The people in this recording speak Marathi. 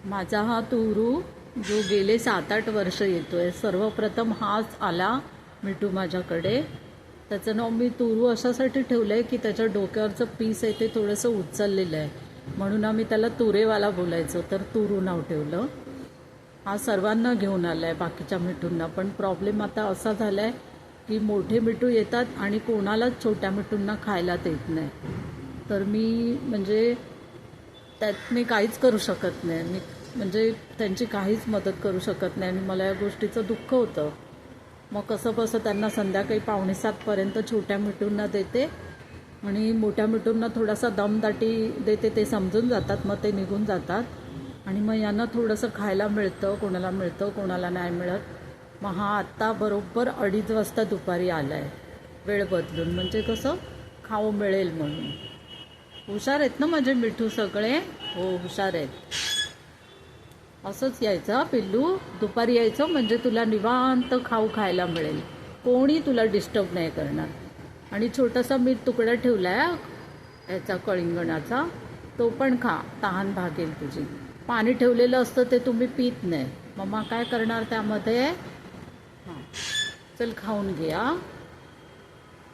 माझा हा तुरू जो गेले 7-8 वर्ष येतोय, सर्वप्रथम हाच आला मिठू माझ्याकडे. त्याचं नाव मी तुरू अशासाठी ठेवलं आहे की त्याच्या डोक्यावरचं पीस आहे ते थोडंसं उचललेलं आहे, म्हणून आम्ही त्याला तुरेवाला बोलायचो, तर तुरू नाव ठेवलं. हा सर्वांना घेऊन आला आहे, बाकीच्या मिठूंना. पण प्रॉब्लेम आता असा झाला आहे की मोठे मिठू येतात आणि कोणालाच छोट्या मिठूंना खायला देत नाही. तर मी म्हणजे त्यात मी काहीच करू शकत नाही. मी म्हणजे त्यांची काहीच मदत करू शकत नाही आणि मला या गोष्टीचं दुःख होतं. मग कसं बसं त्यांना संध्याकाळी 6:45पर्यंत छोट्या मिठूंना देते आणि मोठ्या मिठूंना थोडासा दमदाटी देते, ते समजून जातात, मग ते निघून जातात. आणि मग यांना थोडंसं खायला मिळतं, कोणाला मिळतं कोणाला नाही मिळत. मग हा आत्ता बरोबर 2:30 वाजता दुपारी आला आहे, वेळ बदलून, म्हणजे कसं खाऊ मिळेल म्हणून. हुशार आहेत ना माझे मिठू सगळे? हो, हुशार आहेत. असंच यायचं पिल्लू, दुपारी यायचं म्हणजे तुला निवांत खाऊ खायला मिळेल, कोणी तुला डिस्टर्ब नाही करणार. आणि छोटासा मी तुकडा ठेवला आहे याचा कळिंगणाचा, तो पण खा, तहान भागेल तुझी. पाणी ठेवलेलं असतं ते तुम्ही पित नाही, मम्मा काय करणार त्यामध्ये? हां, चल खाऊन घे.